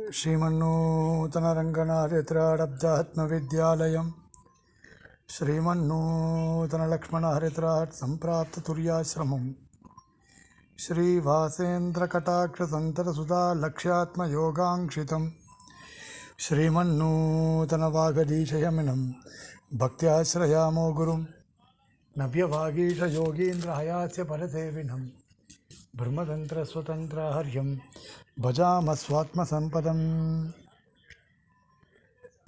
श्रीमन्नूतनरङ्गनाहरित्राडब्दात्मविद्यालयं श्रीमन्नूतनलक्ष्मणहरित्राट् सम्प्राप्ततुर्याश्रमं श्रीवासेन्द्रकटाक्षसन्ततसुधा लक्ष्यात्मयोगाङ्क्षितं श्रीमन्नूतनवागदीशयमिनं भक्त्याश्रयामो गुरुं नव्यवागीशयोगीन्द्रहयास्य परसेविनं ब्रह्मतन्त्रस्वतन्त्राहर्यं भजामस्वात्मसम्पदम्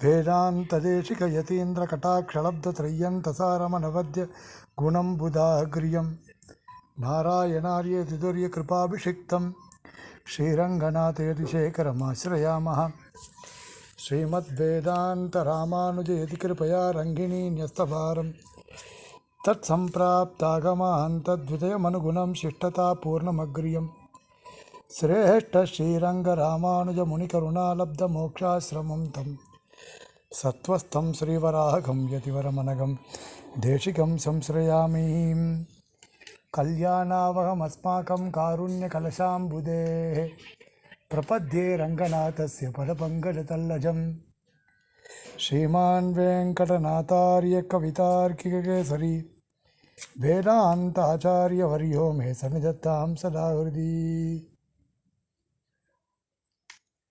वेदान्तदेशिकयतीन्द्रकटाक्षलब्धत्रय्यन्तसारमनवद्य गुणं बुधाग्र्यं नारायणार्यतिदुर्यकृपाभिषिक्तं श्रीरङ्गनाथयतिशेखरमाश्रयामः श्रीमद्वेदान्तरामानुजयति कृपया रङ्गिणी न्यस्तभारं तत्सम्प्राप्तागमान् तद्वितयमनुगुणं शिष्टतापूर्णमग्र्यं श्रेष्ठश्रीरङ्गरामानुजमुनिकरुणालब्धमोक्षाश्रमं तं सत्त्वस्थं श्रीवराहं यतिवरमनघं देशिकं संश्रयामि कल्याणावहमस्माकं कारुण्यकलशाम्बुदेः प्रपद्ये रङ्गनाथस्य पदपङ्कजतल्लजं श्रीमान् वेङ्कटनाथार्य कवितार्किककेसरी वेदान्ताचार्यवर्यो मे सन्निधत्तां सदा हृदि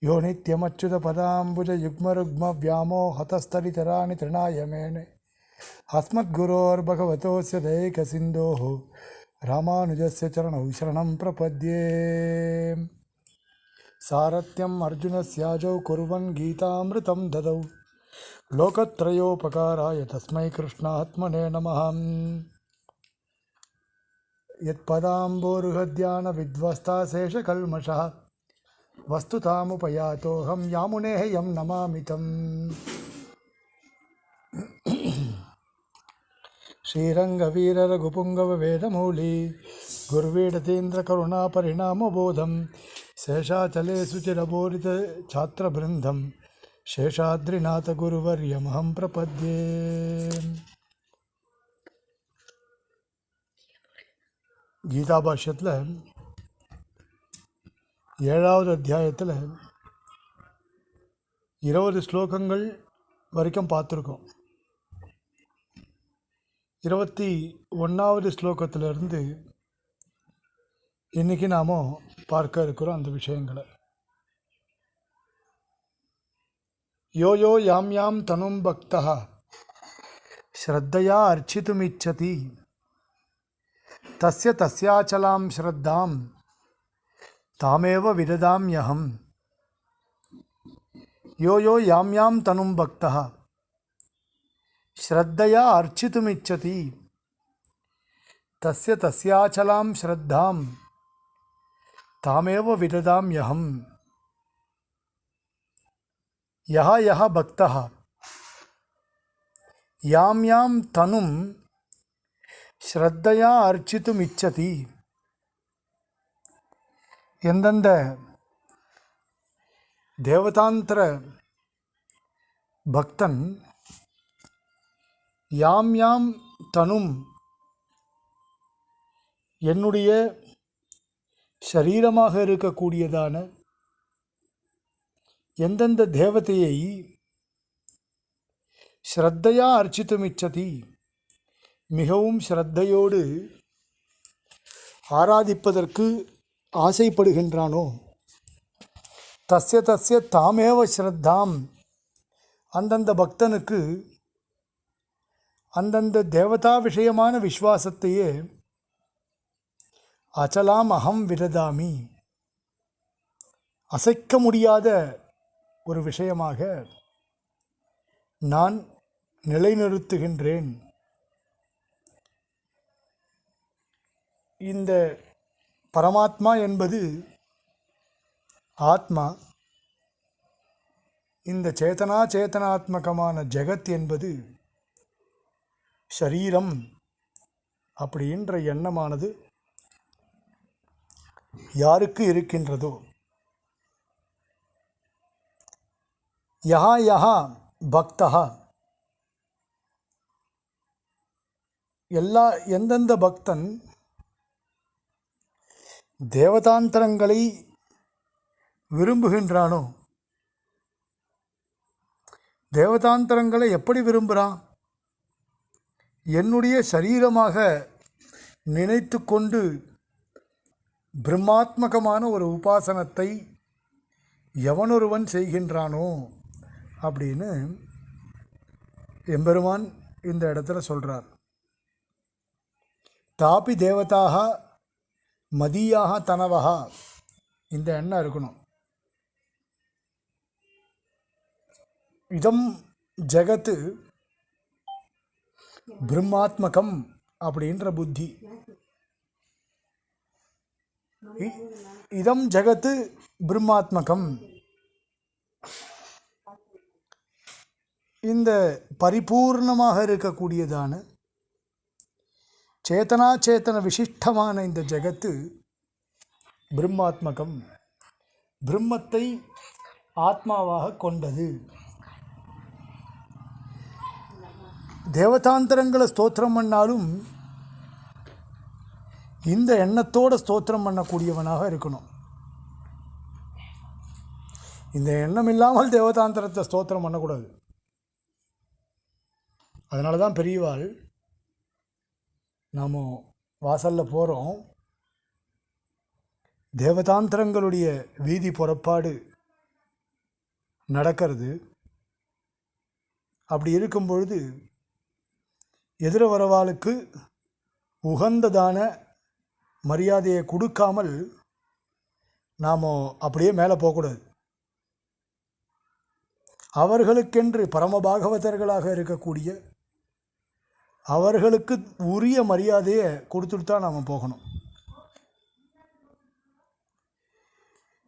यो नित्यमच्युतपदाम्बुजयुग्मरुग्मव्यामोहतस्थलितराणि तृणाय मेने अस्मद्गुरोर्भगवतोऽस्य दयैकसिन्धोः रामानुजस्य चरणौ शरणं प्रपद्ये सारथ्यम् अर्जुनस्याजौ कुर्वन् गीतामृतं ददौ लोकत्रयोपकाराय तस्मै कृष्णात्मने नमः यत्पदाम्बोरुहध्यानविध्वस्ताशेषकल्मषः वस्तुतामुपयातोऽहं यामुनेः यं नमामि तम् श्रीरङ्गवीररघुपुङ्गववेदमौली गुर्वीडतीन्द्रकरुणापरिणामबोधं शेषाचले सुचिरबोधितछात्रबृन्दं शेषाद्रिनाथगुरुवर्यमहं प्रपद्ये கீதாபாஷ்யத்தில் 7வது அத்தியாயத்தில் 20 ஸ்லோகங்கள் வரைக்கும் பார்த்துருக்கோம். 21வது ஸ்லோகத்திலிருந்து இன்றைக்கி நாம் பார்க்க இருக்கிறோம் அந்த விஷயங்களை. யோ யோ யாம் யாம் தனும் பக்தः ஸ்ரத்தையா அர்ச்சித்துமிச்சதி தஸ்ய தஸ்யாச்சலாம் ஸ்ரத்தாம் தாமேவ விததாம்யஹம். யோ யோ யாம் யாம் தனும் பக்தः ஸ்ரத்தையா அர்ச்சித்துமிச்சதி தஸ்ய தஸ்யாச்சலாம் ஸ்ரத்தாம் தாமேவ விததாம்யஹம். யஹ யஹ பக்தः யாம் யாம் தனும் ஸ்ரத்தையா அர்ச்சித்துமிச்சதி, எந்தெந்த தேவதாந்திர பக்தன் யாம் யாம் தனும் என்னுடைய சரீரமாக இருக்கக்கூடியதான எந்தெந்த தேவதையை ஸ்ரத்தையா அர்ச்சித்துமிச்சதி மிகவும் ஸ்ரத்தையோடு ஆராதிப்பதற்கு ஆசைப்படுகின்றானோ தஸ்ய தஸ்ய தாமேவ ஸ்ரத்தாம் அந்தந்த பக்தனுக்கு அந்தந்த தேவதா விஷயமான விஸ்வாசத்தையே அச்சலாம் அகம் விரதாமி அசைக்க முடியாத ஒரு விஷயமாக நான் நிலைநிறுத்துகின்றேன். இந்த பரமாத்மா என்பது ஆத்மா, இந்த சேத்தனாத்மகமான ஜெகத் என்பது ஷரீரம் அப்படின்ற எண்ணமானது யாருக்கு இருக்கின்றதோ, யஹா யஹா பக்தஹா எந்தெந்த பக்தன் தேவதாந்தரங்களை விரும்புகின்றானோ தேவதாந்தரங்களை எப்படி விரும்புகிறான்? என்னுடைய சரீரமாக நினைத்து கொண்டு பிரம்மாத்மகமான ஒரு உபாசனத்தை எவனொருவன் செய்கின்றானோ அப்படின்னு எம்பெருமான் இந்த இடத்துல சொல்கிறார். தாபி தேவதாக மதியாக தனவகா, இந்த எண்ணம் இருக்கணும். இதம் ஜகத்து பிரம்மாத்மகம் அப்படின்ற புத்தி. இதம் ஜகத்து பிரம்மாத்மகம், இந்த பரிபூர்ணமாக இருக்கக்கூடியதான சேத்தன விசிஷ்டமான இந்த ஜகத்து பிரம்மாத்மகம், பிரம்மத்தை ஆத்மாவாக கொண்டது. தேவதாந்தரங்களை ஸ்தோத்திரம் பண்ணாலும் இந்த எண்ணத்தோடு ஸ்தோத்திரம் பண்ணக்கூடியவனாக இருக்கணும். இந்த எண்ணம் இல்லாமல் தேவதாந்தரத்தை ஸ்தோத்திரம் பண்ணக்கூடாது. அதனால தான் பெரியவாள் நாம் வாசலில் போகிறோம், தேவதாந்தரங்களுடைய வீதி புறப்பாடு நடக்கிறது. அப்படி இருக்கும் பொழுது எதிர வரவாளுக்கு உகந்ததான மரியாதையை கொடுக்காமல் நாம் அப்படியே மேலே போகக்கூடாது. அவர்களுக்கென்று பரமபாகவதர்களாக இருக்கக்கூடிய அவர்களுக்கு உரிய மரியாதையை கொடுத்துட்டு தான் நாம் போகணும்.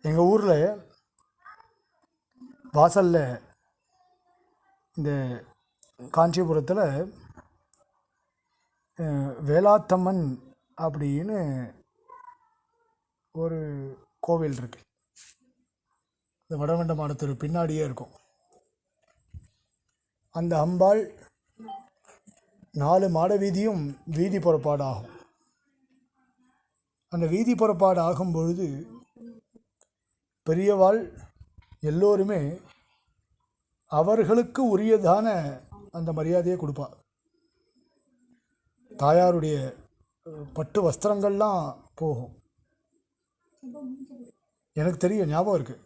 எங்கள் ஊரில் வாசலில் இந்த காஞ்சிபுரத்தில் வேலாத்தம்மன் அப்படின்னு ஒரு கோவில் இருக்குது. இந்த வடவண்ட மாடத்தூர் பின்னாடியே இருக்கும். அந்த அம்பாள் 4 மாட வீதியும் வீதி புறப்பாடு ஆகும். அந்த வீதி புறப்பாடு ஆகும் பொழுது பெரியவாள் எல்லோருமே அவர்களுக்கு உரியதான அந்த மரியாதையை கொடுப்பாள். தாயாருடைய பட்டு வஸ்திரங்கள்லாம் போகும். எனக்கு தெரியும், ஞாபகம் இருக்குது.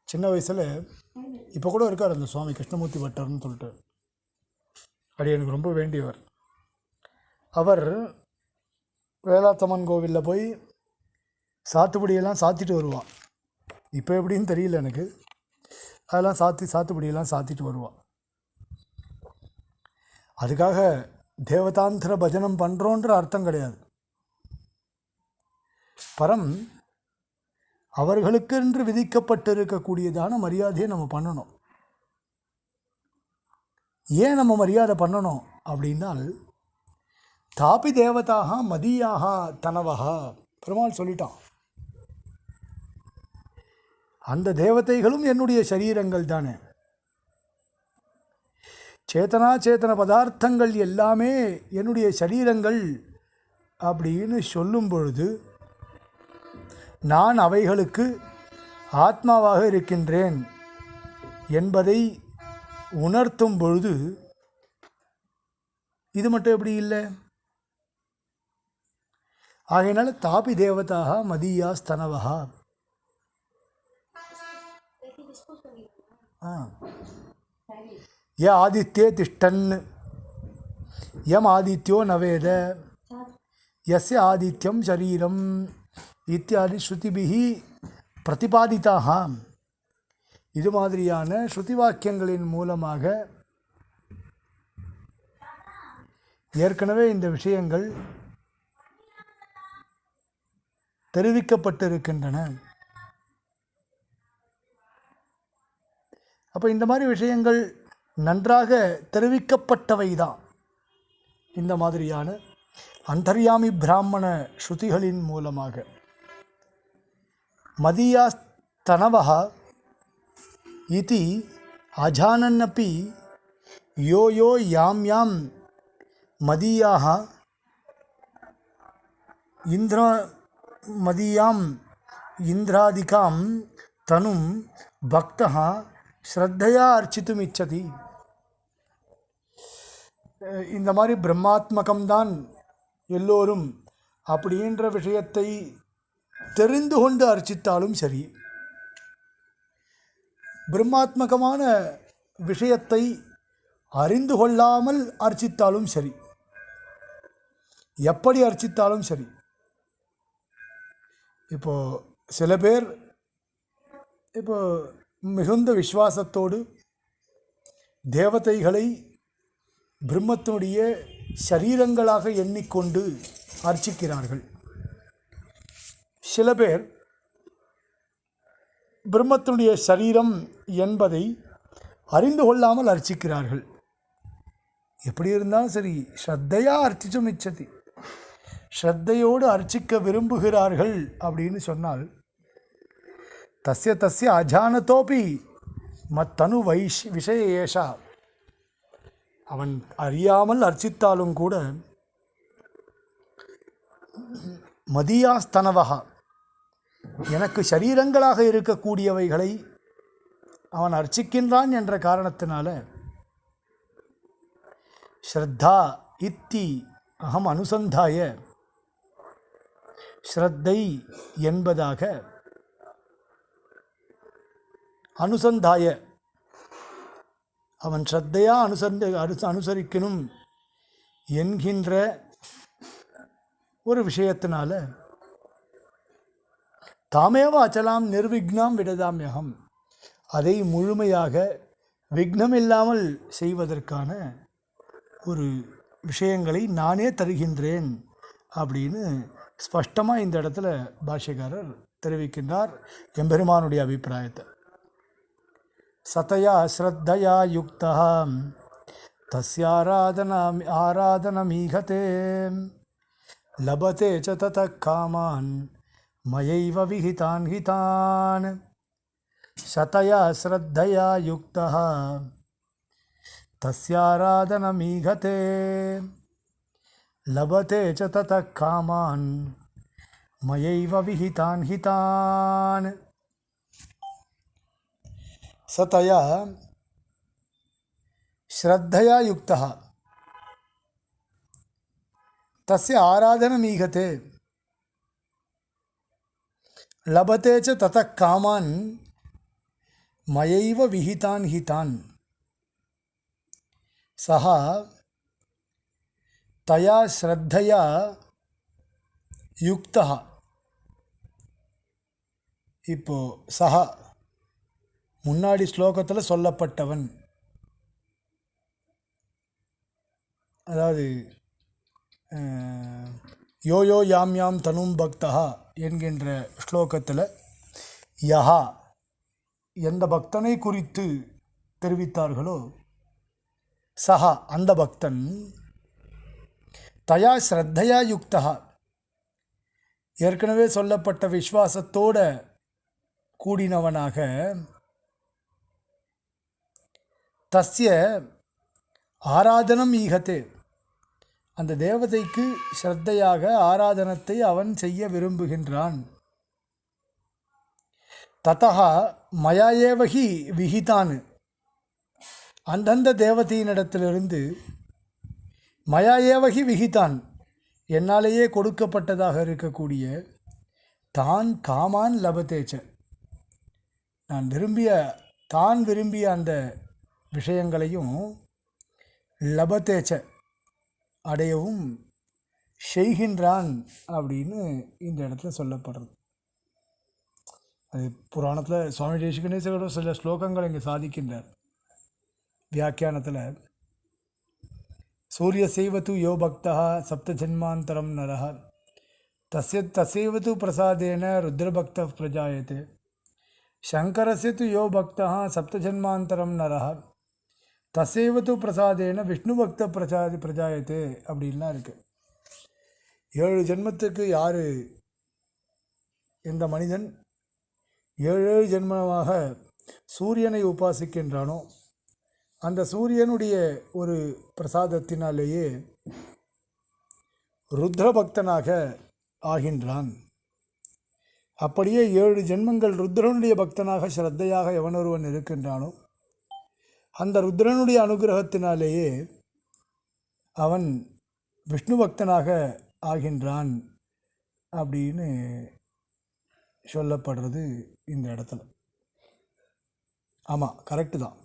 சின்ன வயசில் இப்போ கூட இருக்கார் அந்த சுவாமி கிருஷ்ணமூர்த்தி பட்டர்னு சொல்லிட்டு, அப்படி எனக்கு ரொம்ப வேண்டியவர். அவர் வேலாத்தம்மன் கோவிலில் போய் சாத்துப்படியெல்லாம் சாத்திட்டு வருவான். இப்போ எப்படின்னு தெரியல எனக்கு. அதெல்லாம் சாத்துப்படியெல்லாம் சாத்திட்டு வருவான். அதுக்காக தேவதாந்திர பஜனம் பண்ணுறோன்ற அர்த்தம் கிடையாது. பரம் அவர்களுக்கென்று விதிக்கப்பட்டிருக்கக்கூடியதான மரியாதையை நம்ம பண்ணணும். ஏன் நம்ம மரியாதை பண்ணணும் அப்படின்னால், தாபி தேவதாக மதியாக தனவகா, பெருமாள் சொல்லிட்டான். அந்த தேவதைகளும் என்னுடைய சரீரங்கள் தானே. சேத்தன பதார்த்தங்கள் எல்லாமே என்னுடைய சரீரங்கள் அப்படின்னு சொல்லும் பொழுது நான் அவைகளுக்கு ஆத்மாவாக இருக்கின்றேன் என்பதை உணர்த்தும் பொழுது இது மட்டும் எப்படி இல்லை? ஆகையினால தாபி தேவதாக மதியா ஸ்தனவகா. ய ஆதித்யே திஷ்டன் யம் ஆதித்யோ நவேத யஸ்ய ஆதித்யம் சரீரம் இத்தியாதி ஸ்ருதிபிஹி பிரதிபாதிதாக. இது மாதிரியான ஸ்ருதி வாக்கியங்களின் மூலமாக ஏற்கனவே இந்த விஷயங்கள் தெரிவிக்கப்பட்டிருக்கின்றன. அப்போ இந்த மாதிரி விஷயங்கள் நன்றாக தெரிவிக்கப்பட்டவை தான். இந்த மாதிரியான அந்தர்யாமி பிராமண ஸ்ருதிகளின் மூலமாக மதியாஸ்தனவஹ இதி அஜானன்னபி யோ யோ யாம் யாம் மதியாக மதியாம் இந்திராதிகாம் தனும் பக்தः ஸ்ரத்தையா அர்ச்சித்தும் இச்சதி. இந்த மாதிரி பிரம்மாத்மகம்தான் எல்லோரும் அப்படின்ற விஷயத்தை தெரிந்து கொண்டு அர்ச்சித்தாலும் சரி, பிரம்மாத்மகமான விஷயத்தை அறிந்து கொள்ளாமல் அர்ச்சித்தாலும் சரி, எப்படி அர்ச்சித்தாலும் சரி. இப்போது சில பேர் மிகுந்த விசுவாசத்தோடு தேவதைகளை பிரம்மத்தினுடைய சரீரங்களாக எண்ணிக்கொண்டு அர்ச்சிக்கிறார்கள். சில பேர் பிரம்மத்தினுடைய சரீரம் என்பதை அறிந்து கொள்ளாமல் அர்ச்சிக்கிறார்கள். எப்படி இருந்தாலும் சரி, ஸ்ரத்தையா அர்ச்சிச்சும் இச்சதி, ஸ்ரத்தையோடு அர்ச்சிக்க விரும்புகிறார்கள் அப்படின்னு சொன்னால், தஸ்ய தஸ்ய அஜானதோபி மத்தனு விஷய ஏஷா, அவன் அறியாமல் அர்ச்சித்தாலும் கூட மதியாஸ்தனவகா, எனக்கு சரீரங்களாக இருக்கக்கூடியவைகளை அவன் அர்ச்சிக்கின்றான் என்ற காரணத்தினால ஸ்ரத்தா இத்தி அகம் அனுசந்தாய, ஸ்ரத்தை என்பதாக அனுசந்தாய, அவன் ஸ்ரத்தையா அனுசரிக்கணும் என்கின்ற ஒரு விஷயத்தினால தாமேவ அச்சலாம் நிர்விக்னாம் விடதாம்யகம், அதை முழுமையாக விக்னமில்லாமல் செய்வதற்கான ஒரு விஷயங்களை நானே தருகின்றேன் அப்படின்னு ஸ்பஷ்டமாக இந்த இடத்துல பாஷ்யக்காரர் தெரிவிக்கின்றார் எம்பெருமானுடைய அபிப்பிராயத்தை. சதயா ஸ்ரத்தயா யுக்தா ஆராதனமீகதே லபதே ச தத காமான் மயைவ விஹிதான் ஹிதான். சதயா ஸ்ரத்தயா யுக்தா தஸ்யாராதனமீகதே லபதே ச தத காமான் மயைவ விஹிதான் ஹிதான். சதயா ஸ்ரத்தயா யுக்தா தஸ்ய ஆராதனமீகதே லபதே ச தத காமான் மயைவ விஹிதான் ஹிதான். சஹ தயா ஸ்ரத்தயா யுக்தா. இப்போ சஹ முன்னாடி ஸ்லோகத்தில் சொல்லப்பட்டவன், அதாவது யோயோ யாம் யாம் தனும் பக்தா என்கின்ற ஸ்லோகத்தில் யஹா எந்த பக்தனை குறித்து தெரிவித்தார்களோ சஹா அந்த பக்தன் தயா ஸ்ரத்தையா யுக்தா, ஏற்கனவே சொல்லப்பட்ட விஸ்வாசத்தோட கூடினவனாக, தஸ்ய ஆராதனம் ஈகத்தே, அந்த தேவதைக்கு ஸ்ரத்தையாக ஆராதனத்தை அவன் செய்ய விரும்புகின்றான். ததா மயாயேவகி விஹிதான், அந்தந்த தேவதையினிடத்திலிருந்து மயாயேவகி விஹிதான், என்னாலேயே கொடுக்கப்பட்டதாக இருக்கக்கூடிய தான் காமான் லபதேச்ச, தான் விரும்பிய அந்த விஷயங்களையும் லபதேச்ச அடையவும் செய்கின்றான் அப்படின்னு இந்த இடத்துல சொல்லப்படுறது. அது புராணத்தில் சுவாமி தேசிகனேஸ்வரோட சில ஸ்லோகங்கள் இங்கே சாதிக்கின்றார். வியாக்கியானத்தில் சூரிய செய்வது யோ பக்தா சப்த ஜன்மாந்தரம் நரஹ தசைவது பிரசாதேன ருத்ரபக்த பிரஜாயத்தே சங்கரஸ்ய து யோ பக்தா சப்த ஜன்மாந்தரம் நரஹ தசைவது பிரசாதேன விஷ்ணு பக்த பிரஜாயத்தே அப்படின்லாம் இருக்குது. 7 ஜென்மத்துக்கு யார் இந்த மனிதன் 7 ஜென்மமாக சூரியனை உபாசிக்கின்றானோ அந்த சூரியனுடைய ஒரு பிரசாதத்தினாலேயே ருத்ரபக்தனாக ஆகின்றான். அப்படியே 7 ஜென்மங்கள் ருத்ரனுடைய பக்தனாக ஸ்ரத்தையாக எவனொருவன் இருக்கின்றானோ அந்த ருத்ரனுடைய அனுகிரகத்தினாலேயே அவன் விஷ்ணு பக்தனாக ஆகின்றான் அப்படின்னு சொல்லப்படுறது இந்த இடத்துல. ஆமாம், கரெக்டு தான்.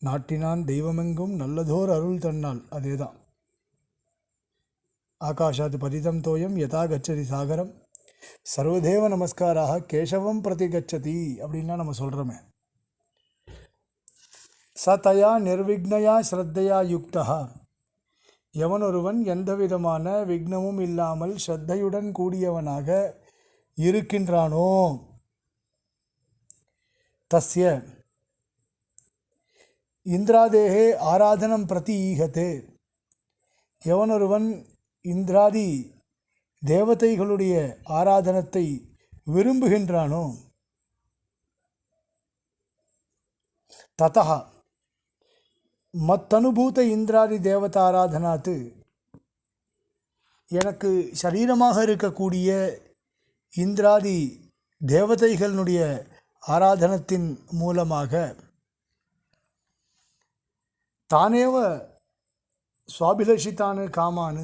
நாட்டினான் தெய்வமெங்கும் நல்லதோர் அருள் தன்னால், அதே தான். ஆகாஷாத் பதிதம் தோயம் யதா கச்சதி சாகரம் சர்வதேவ நமஸ்காராக கேசவம் பிரதி கச்சதி அப்படின்லாம் நம்ம சொல்கிறோமே. சதயா நிர்விக்னயா ஸ்ரத்தையா யுக்தா, எவனொருவன் எந்த விதமான விக்னமும் இல்லாமல் ஸ்ரத்தையுடன் கூடியவனாக இருக்கின்றானோ, தஸ்ய இந்திராதேகே ஆராதனம் பிரதி ஈகத்தே, எவனொருவன் இந்திராதி தேவதைகளுடைய ஆராதனத்தை விரும்புகின்றானோ, ததா மத்தனுபூத இந்திராதி தேவதாராதனாத்து, எனக்கு சரீரமாக இருக்கக்கூடிய இந்திராதி தேவதைகளுடைய ஆராதனத்தின் மூலமாக தானேவ சுவாபிலஷித்தானு காமானு,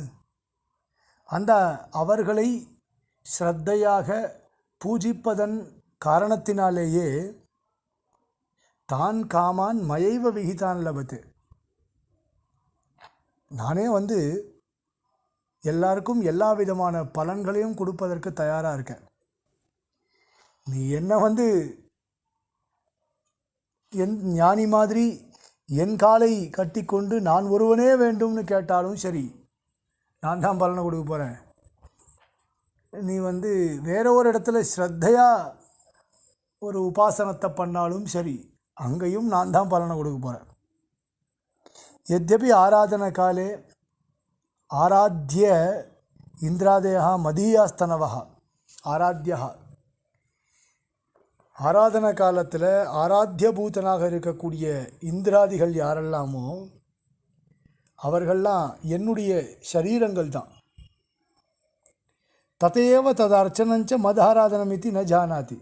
அந்த அவர்களை ஸ்ரத்தையாக பூஜிப்பதன் காரணத்தினாலேயே தான் காமான் மயைவ விகிதான் லபத்து, நானே எல்லாருக்கும் எல்லா விதமான பலன்களையும் கொடுப்பதற்கு தயாராக இருக்கேன். நீ என்ன என் ஞானி மாதிரி என் காலை கட்டி கொண்டு நான் ஒருவனே வேண்டும்னு கேட்டாலும் சரி, நான் தான் பலனை கொடுக்க போகிறேன். நீ வேற ஒரு இடத்துல ஸ்ரத்தையாக ஒரு உபாசனத்தை பண்ணாலும் சரி, அங்கேயும் நான் தான் பலனை கொடுக்க போகிறேன். यद्यपि आराधना काले आराध्य इंद्रादयः मदीयास्तनवः आराध्यः, ஆராதன காலத்தில் ஆராத்திய பூதனாக இருக்கக்கூடிய இந்திராதிகள் யாரெல்லாமோ அவர்கள்லாம் என்னுடைய சரீரங்கள் தான். ததையேவ தது அர்ச்சனஞ்ச மதாராதனமிதி ந ஜானாதி,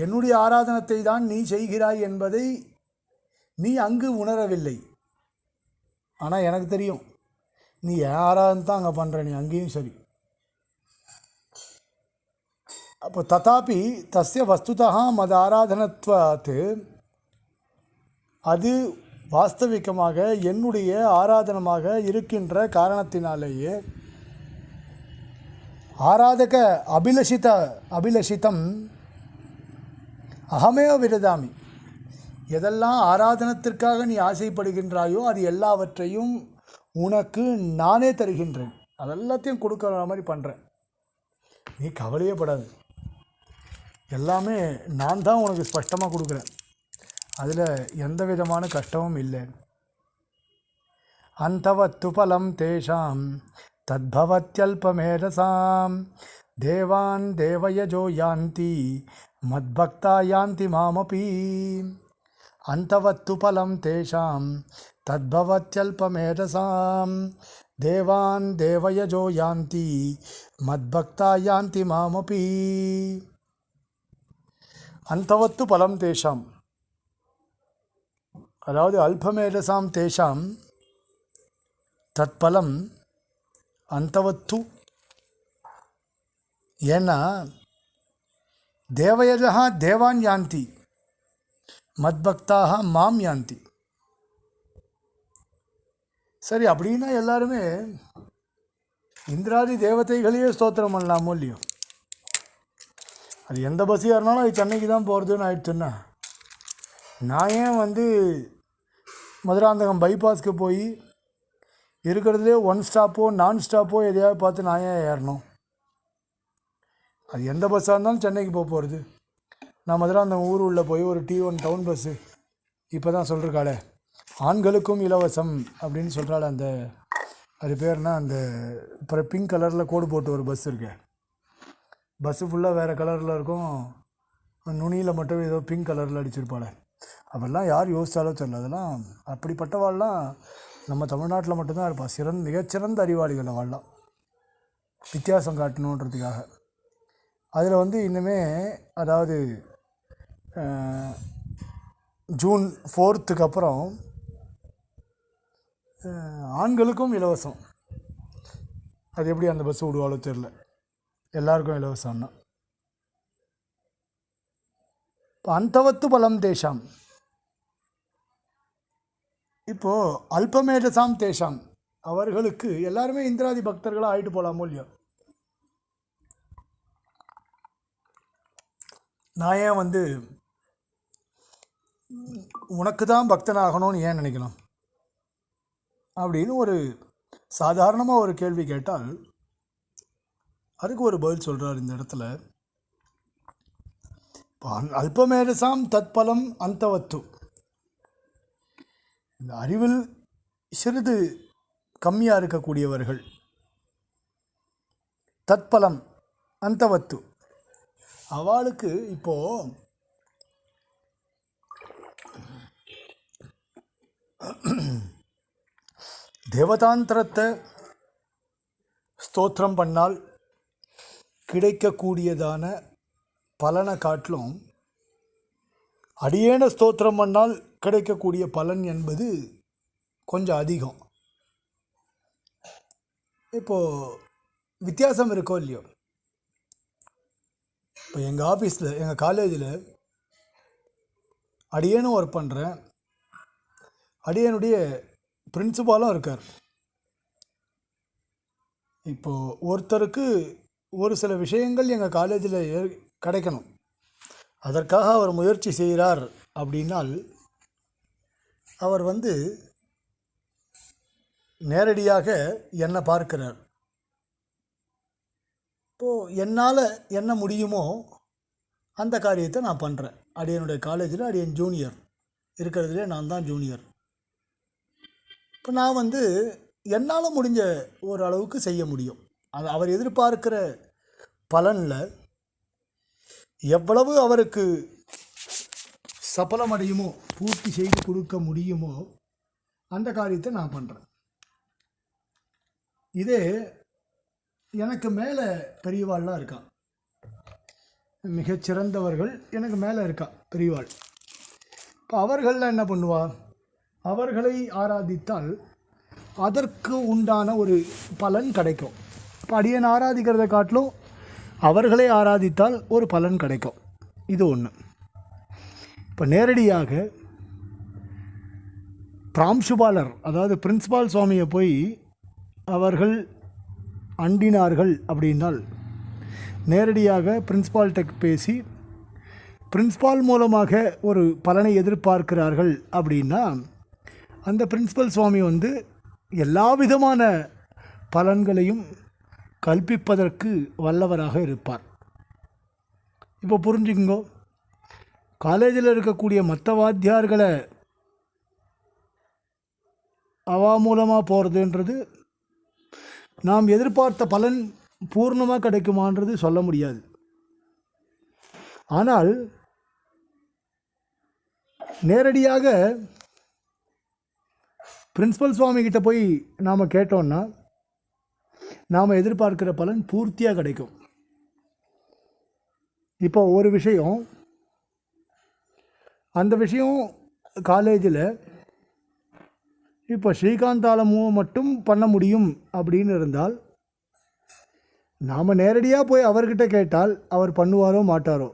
என்னுடைய ஆராதனத்தை தான் நீ செய்கிறாய் என்பதை நீ அங்கு உணரவில்லை. ஆனால் எனக்கு தெரியும், நீ என் ஆராதனை தான் அங்கே பண்ணுற, நீ அங்கேயும் சரி. அப்போ ததாபி தஸ்ய வஸ்துதா மத ஆராதனத்வாத், அது வாஸ்தவிகமாக என்னுடைய ஆராதனமாக இருக்கின்ற காரணத்தினாலேயே ஆராதக அபிலஷிதம் அகமேவ விரதாமி, எதெல்லாம் ஆராதனத்திற்காக நீ ஆசைப்படுகின்றாயோ அது எல்லாவற்றையும் உனக்கு நானே தருகின்றேன். அதெல்லாத்தையும் கொடுக்குற மாதிரி பண்ணுறேன், நீ கவலையே படாது. எல்லாமே நான் தான் உனக்கு ஸ்பஷ்டமாக கொடுக்குறேன், அதில் எந்த விதமான கஷ்டமும் இல்லை. அந்தவத்து பலம் தேஷாம் தத்பவத்யல்பமேதசாம் தேவான் தேவயஜோ யாந்தி மத்பக்தா யாந்தி மாமபி. அந்தவத்து பலம் தேஷாம் தத்பவத்யல்பமேதசாம் தேவான் தேவயஜோ யாந்தி மத்பக்தா யாந்தி மாமபி. அந்தவத்து பலம் தேஷாம், அதாவது அல்பமேதசாம் தேஷாம் தத்பலம் அந்தவத்து. ஏன்னா தேவயஜா தேவான் யாந்தி மத்பக்தாக மாம் யாந்தி. சரி, அப்படின்னா எல்லாருமே இந்திராதி தேவதைகளையே ஸ்தோத்திரம் பண்ணலாமோ இல்லையோ? அது எந்த பஸ்ஸு ஏறினாலும் அது சென்னைக்கு தான் போகிறதுன்னு ஆயிடுச்சுன்னா, நான் ஏன் மதுராந்தகம் பைபாஸ்க்கு போய் இருக்கிறதுலே ஒன் ஸ்டாப்போ நான் ஸ்டாப்போ எதையாவது பார்த்து நான் ஏன் ஏறணும்? அது எந்த பஸ்ஸாக இருந்தாலும் சென்னைக்கு போகிறது. நான் மதுராந்தகம் ஊர் உள்ளே போய் ஒரு T1 டவுன் பஸ்ஸு இப்போ தான் சொல்லிருக்காளே, ஆண்களுக்கும் இலவசம் அப்படின்னு சொல்கிறாள். அது பேர்னா அந்த பிங்க் கலரில் கோடு போட்டு ஒரு பஸ் இருக்கு. பஸ்ஸு ஃபுல்லாக வேறு கலரில் இருக்கும், நுனியில் மட்டும் ஏதோ பிங்க் கலரில் அடிச்சிருப்பாள். அவெல்லாம் யார் யோசித்தாலோ தெரியல. அதெல்லாம் அப்படிப்பட்டவாள்லாம் நம்ம தமிழ்நாட்டில் மட்டும்தான் இருப்பாள். மிகச்சிறந்த அறிவாளிகள் அவள்லாம், வித்தியாசம் காட்டணுன்றதுக்காக. அதில் இன்னுமே அதாவது ஜூன் 4க்கு அப்புறம் ஆண்களுக்கும் இலவசம். அது எப்படி அந்த பஸ் விடுவாலோ தெரில, எல்லாருக்கும் இலவசம் தான். இப்போ அந்தவத்து பலம் தேஷாம், இப்போது அல்பமேதசாம் தேஷாம், அவர்களுக்கு எல்லாருமே இந்திராதி பக்தர்களாக ஆகிட்டு போகலாமோ இல்லையோ. நான் ஏன் உனக்கு தான் பக்தனாகணும்னு ஏன் நினைக்கணும் அப்படின்னு ஒரு சாதாரணமாக ஒரு கேள்வி கேட்டால் அதுக்கு ஒரு பதில் சொல்கிறார் இந்த இடத்துல. அல்பமேதசாம் தத்பலம் அந்தவத்து, இந்த அறிவில் சிறிது கம்மியாக இருக்கக்கூடியவர்கள், தத்பலம் அந்தவத்து, அவளுக்கு இப்போது தேவதாந்திரத்தை ஸ்தோத்திரம் பண்ணால் கிடைக்கக்கூடியதான பலனை காட்டிலும் அடியேன ஸ்தோத்திரம் பண்ணால் கிடைக்கக்கூடிய பலன் என்பது கொஞ்சம் அதிகம். இப்போது வித்தியாசம் இருக்கோ இல்லையோ. இப்போ எங்கள் ஆஃபீஸில், எங்கள் காலேஜில் அடியேனும் ஒர்க் பண்ணுறேன், அடியனுடைய பிரின்சிபாலும் இருக்கார். இப்போது ஒருத்தருக்கு ஒரு சில விஷயங்கள் எங்கள் காலேஜில் கிடைக்கணும், அதற்காக அவர் முயற்சி செய்கிறார் அப்படின்னால் அவர் நேரடியாக என்னை பார்க்கிறார். இப்போது என்னால் என்ன முடியுமோ அந்த காரியத்தை நான் பண்ணுறேன். அடியனுடைய காலேஜில் அடியன் ஜூனியர், இருக்கிறதுலே நான் தான் ஜூனியர். இப்போ நான் என்னால் முடிஞ்ச ஒரு அளவுக்கு செய்ய முடியும். அது அவர் எதிர்பார்க்கிற பலனில் எவ்வளவு அவருக்கு சபலம் அடையுமோ, பூர்த்தி செய்து கொடுக்க முடியுமோ அந்த காரியத்தை நான் பண்ணுறேன். இதே எனக்கு மேலே பெரியவாள்லாம் இருக்கா, மிகச்சிறந்தவர்கள் எனக்கு மேலே இருக்கா பெரியவாள். இப்போ அவர்களில் என்ன பண்ணுவார், அவர்களை ஆராதித்தால் அதற்கு உண்டான ஒரு பலன் கிடைக்கும். இப்போ அடியேன் ஆராதிக்கிறத காட்டிலும் அவர்களை ஆராதித்தால் ஒரு பலன் கிடைக்கும். இது ஒன்று. இப்போ நேரடியாக பிராம்சுபாலர், அதாவது பிரின்சிபால் சுவாமியை போய் அவர்கள் அண்டினார்கள் அப்படின்னால், நேரடியாக பிரின்சிபால்கிட்ட பேசி பிரின்சிபால் மூலமாக ஒரு பலனை எதிர்பார்க்கிறார்கள் அப்படின்னா அந்த பிரின்சிபல் சுவாமி எல்லா விதமான பலன்களையும் கல்பிப்பதற்கு வல்லவராக இருப்பார். இப்போ புரிஞ்சுக்கோ, காலேஜில் இருக்கக்கூடிய மற்ற வாத்தியார்களை அவா மூலமாக போகிறதுன்றது நாம் எதிர்பார்த்த பலன் பூர்ணமாக கிடைக்குமான்றது சொல்ல முடியாது. ஆனால் நேரடியாக பிரின்சிபல் சுவாமி கிட்ட போய் நாம் கேட்டோம்னா நாம் எதிர்பார்க்கிற பலன் பூர்த்தியாக கிடைக்கும். இப்போ ஒரு விஷயம், அந்த விஷயம் காலேஜில் இப்போ ஸ்ரீகாந்தால மட்டும் பண்ண முடியும் அப்படின்னு இருந்தால் நாம் நேரடியாக போய் அவர்கிட்ட கேட்டால் அவர் பண்ணுவாரோ மாட்டாரோ.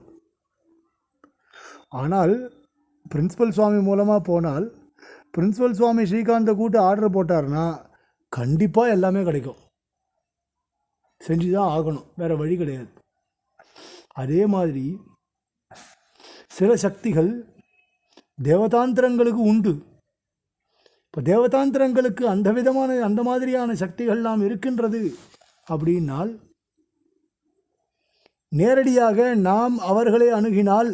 ஆனால் பிரின்சிபல் சுவாமி மூலமாக போனால் பிரின்சிபல் சுவாமி ஸ்ரீகாந்தை கூட்டு ஆர்டர் போட்டார்னா கண்டிப்பாக எல்லாமே கிடைக்கும். செஞ்சு தான் ஆகணும், வேறு வழி கிடையாது. அதே மாதிரி சில சக்திகள் தேவதாந்திரங்களுக்கு உண்டு. இப்போ தேவதாந்திரங்களுக்கு அந்த மாதிரியான சக்திகள்லாம் இருக்கின்றது அப்படின்னால் நேரடியாக நாம் அவர்களை அணுகினால்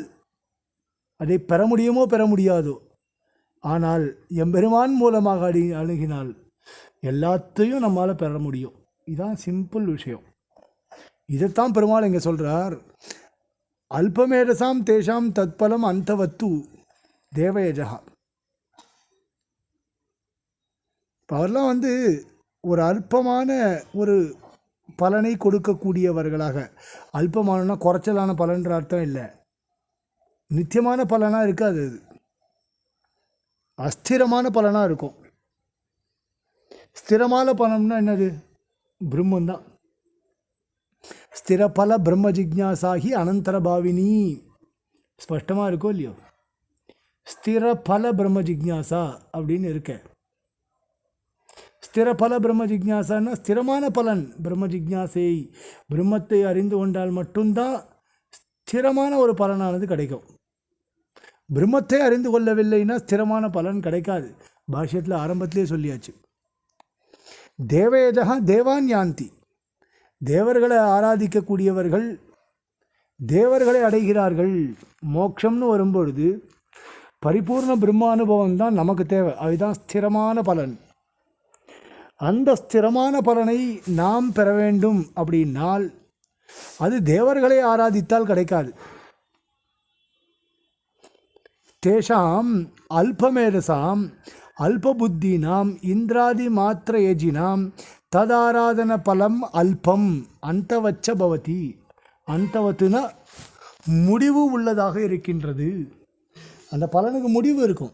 அதை பெற முடியுமோ பெற முடியாதோ, ஆனால் எம்பெருமான் மூலமாக அணுகினால் எல்லாத்தையும் நம்மால் பெற முடியும். இதுதான் சிம்பிள் விஷயம். இதைத்தான் பெருமாள் இங்கே சொல்கிறார், அல்பமேதசாம் தேஷாம் தத்பலம் அந்தவத்து தேவயஜா. இப்போ அவரெல்லாம் ஒரு அல்பமான ஒரு பலனை கொடுக்கக்கூடியவர்களாக, அல்பமானனா குறைச்சலான பலன்ற அர்த்தம் இல்லை, நித்தியமான பலனாக இருக்காது. அது அஸ்திரமான பலனாக இருக்கும். ஸ்திரமான பலம்னா என்னது? பிரம்மந்தான். ஸ்திரபல பிரம்ம ஜிக்ஞாசாகி அனந்தர பாவினி ஸ்பஷ்டமாக இருக்கோ இல்லையோ? ஸ்திரபல பிரம்ம ஜிக்ஞாசா அப்படின்னு இருக்க. ஸ்திரபல பிரம்ம ஜிக்ஞாசான்னா ஸ்திரமான பலன். பிரம்ம ஜிக்ஞாசை பிரம்மத்தை அறிந்து கொண்டால் மட்டும்தான் ஸ்திரமான ஒரு பலனானது கிடைக்கும். பிரம்மத்தை அறிந்து கொள்ளவில்லைன்னா ஸ்திரமான பலன் கிடைக்காது. பாஷ்யத்தில் ஆரம்பத்திலே சொல்லியாச்சு. தேவேதா தேவான் யாந்தி, தேவர்களை ஆராதிக்கக்கூடியவர்கள் தேவர்களை அடைகிறார்கள். மோட்சம்னு வரும்பொழுது பரிபூர்ண பிரம்மானுபவம் தான் நமக்கு தேவை. அதுதான் ஸ்திரமான பலன். அந்த ஸ்திரமான பலனை நாம் பெற வேண்டும் அப்படின்னால் அது தேவர்களை ஆராதித்தால் கிடைக்காது. தேஷாம் அல்பமேதசாம் அல்பபுத்தீனாம் இந்திராதி மாத்திர ஏஜினாம் ததாராதன பலம் அல்பம் அந்தவச்ச பவதி. அந்தவத்துனா முடிவு உள்ளதாக இருக்கின்றது. அந்த பலனுக்கு முடிவு இருக்கும்.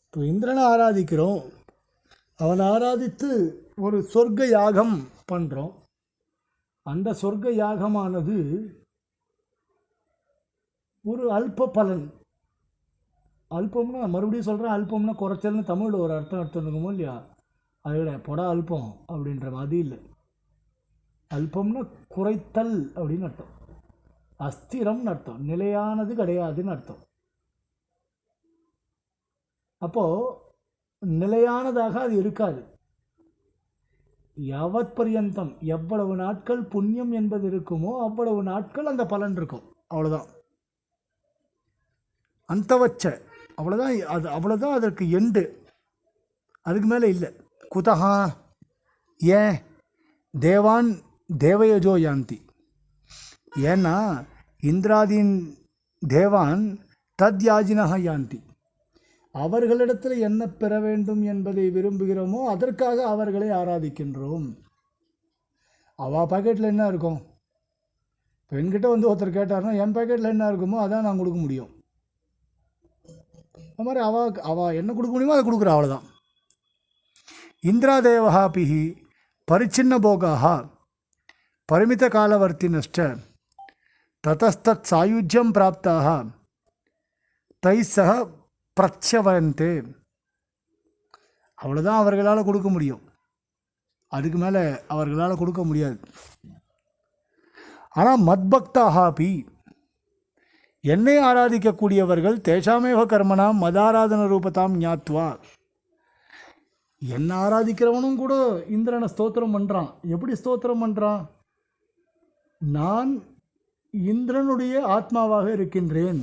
இப்போ இந்திரனை ஆராதிக்கிறோம், அவனை ஆராதித்து ஒரு சொர்க்க யாகம் பண்ணுறோம். அந்த சொர்க்க யாகமானது ஒரு அல்ப பலன். அல்பம்னா மறுபடியும் சொல்கிறேன், அல்பம்னா குறைச்சல்னு தமிழில் ஒரு அர்த்தம் இருக்குமோ இல்லையா? அதில் பொடா அல்பம் அப்படின்ற மாதிரி இல்லை. அல்பம்னா குறைத்தல் அப்படின்னு அர்த்தம். அஸ்திரம்னு அர்த்தம், நிலையானது கிடையாதுன்னு அர்த்தம். அப்போது நிலையானதாக அது இருக்காது. யாவத் பர்யந்தம், எவ்வளவு நாட்கள் புண்ணியம் என்பது இருக்குமோ அவ்வளவு நாட்கள் அந்த பலன் இருக்கும். அவ்வளோதான். அந்தவச்ச அவ்வளோதான். அது அவ்வளோதான் அதற்கு எண்டு. அதுக்கு மேலே இல்லை. குதஹா ஏன் தேவான் தேவயஜோ யாந்தி. ஏன்னா இந்திராதீன் தேவான் தத் யாஜினஹா யாந்தி. அவர்களிடத்தில் என்ன பெற வேண்டும் என்பதை விரும்புகிறோமோ அதற்காக அவர்களை ஆராதிக்கின்றோம். அவள் பாக்கெட்டில் என்ன இருக்கும்? இப்போ என்கிட்ட வந்து ஒருத்தர் கேட்டார்னா என் பாக்கெட்டில் என்ன இருக்குமோ அதான் நான் கொடுக்க முடியும். அது மாதிரி அவள் என்ன கொடுக்க முடியுமோ அதை கொடுக்குறா, அவ்வளோதான். இந்திராதேவா பிஹி பரிச்சின்ன போகாக பரிமித காலவர்த்தினஷ்ட ததஸ்தத் சாயுஜ்யம் பிராப்தாக தைசக பிரச்சவந்தே. அவ்வளோதான் அவர்களால் கொடுக்க முடியும். அதுக்கு மேலே அவர்களால் கொடுக்க முடியாது. ஆனால் மத்பக்தாஹாபி, என்னை ஆராதிக்கக்கூடியவர்கள் தேஷாமேவ கர்மனாம் மதாராதன ரூபதாம் ஞாத்வா. என்னை ஆராதிக்கிறவனும் கூட இந்திரனை ஸ்தோத்திரம் பண்ணுறான். எப்படி ஸ்தோத்திரம் பண்ணுறான்? நான் இந்திரனுடைய ஆத்மாவாக இருக்கின்றேன்.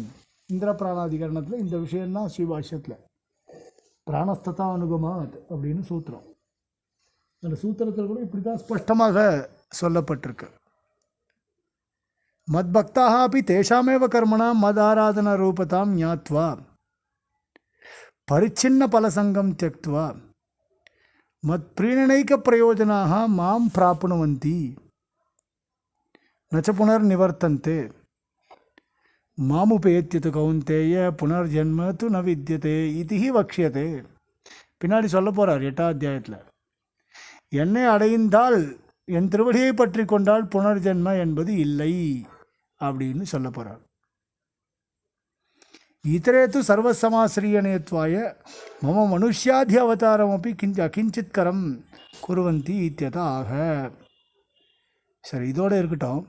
இந்திர பிராணாதிகரணத்தில் இந்த விஷயம்தான் ஸ்ரீபாஷ்யத்தில் பிராணஸ்ததா அனுகமாத் அப்படின்னு சூத்திரம். அந்த சூத்திரத்தில் கூட இப்படி தான் ஸ்பஷ்டமாக சொல்லப்பட்டிருக்கு. மத்பக்தாக அப்படி தேஷாமேவ கர்மணா மத் ஆராதன ரூபதாம் ஞாத்வா பரிச்சின்ன பலசங்கம் தியக்த்வா மத் பிரீணனைக்க பிரயோஜனாக மாம் பிராப்னுவந்தி நச்ச புனர் நிவர்த்தந்தே மாமுபேத்தியது கௌந்தேய புனர்ஜன்ம து ந வித்தியதே இதிஹி வக்ஷியதே. பின்னாடி சொல்ல போகிறார் 8ஆம் அத்தியாயத்தில். என்னை அடைந்தால், என் திருவடியை பற்றி கொண்டால் புனர்ஜென்ம என்பது இல்லை அப்படின்னு சொல்ல போகிறார். இத்தரே து சர்வசமாசிரியனேத்வாய மம மனுஷ்யாதி அவதாரமப்பி அகிஞ்சித்கரம் குருவந்தி இத்தியதா ஆக. சரி, இதோடு இருக்கட்டும்.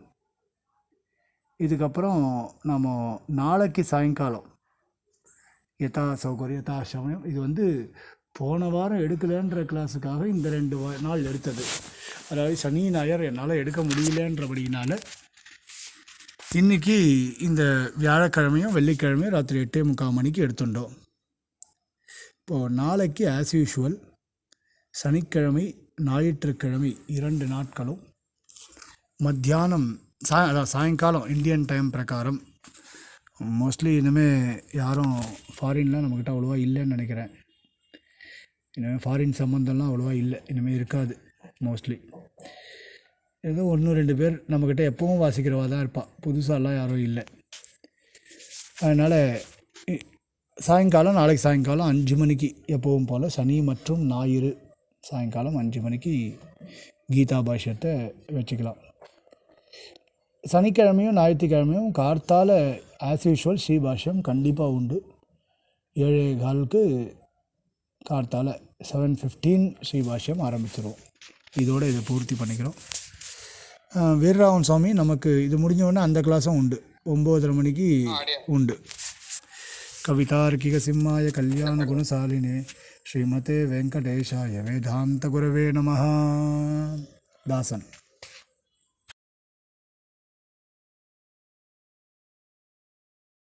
இதுக்கப்புறம் நம்ம நாளைக்கு சாயங்காலம் யதா சௌகரியம் யதா சமயம், இது போன வாரம் எடுக்கலைன்ற கிளாஸுக்காக இந்த 2 நாள் எடுத்தது. அதாவது சனி ஞாயிறு என்னால் எடுக்க முடியலன்றபடினால இன்றைக்கி இந்த வியாழக்கிழமையும் வெள்ளிக்கிழமையும் ராத்திரி 8:45 மணிக்கு எடுத்துட்டோம். இப்போது நாளைக்கு ஆஸ் யூஷுவல் சனிக்கிழமை ஞாயிற்றுக்கிழமை 2 நாட்களும் மத்தியானம் சாயங்காலம் இந்தியன் டைம் பிரகாரம். மோஸ்ட்லி இனிமேல் யாரும் ஃபாரின்லாம் நம்மக்கிட்ட அவ்வளோவா இல்லைன்னு நினைக்கிறேன். இனிமேல் ஃபாரின் சம்மந்தம்லாம் அவ்வளோவா இல்லை, இனிமேல் இருக்காது. மோஸ்ட்லி ஏதோ 1-2 பேர் நம்மக்கிட்ட எப்பவும் வாசிக்கிறவா தான் இருப்பாள். புதுசாலாம் யாரும் இல்லை. அதனால் சாயங்காலம் நாளைக்கு சாயங்காலம் 5 மணிக்கு எப்பவும் போல் சனி மற்றும் ஞாயிறு சாயங்காலம் 5 மணிக்கு கீதா பாஷ்யத்தை வச்சுக்கலாம். சனிக்கிழமையும் ஞாயிற்றுக்கிழமையும் கார்த்தால ஆஸ் யூஷுவல் ஸ்ரீபாஷ்யம் கண்டிப்பாக உண்டு. 7:15 கார்த்தால 7:15 ஸ்ரீபாஷ்யம் ஆரம்பிச்சிருவோம். இதோடு இதை பூர்த்தி பண்ணிக்கிறோம். வீரராகவன் சுவாமி நமக்கு இது முடிஞ்சோடனே அந்த கிளாஸும் உண்டு, 9:30 மணிக்கு உண்டு. கவிதார்க்கிக சிம்மாய கல்யாண குணசாலினே ஸ்ரீமதே வெங்கடேஷாய வேதாந்த குரவே நமஹ. தாசன்.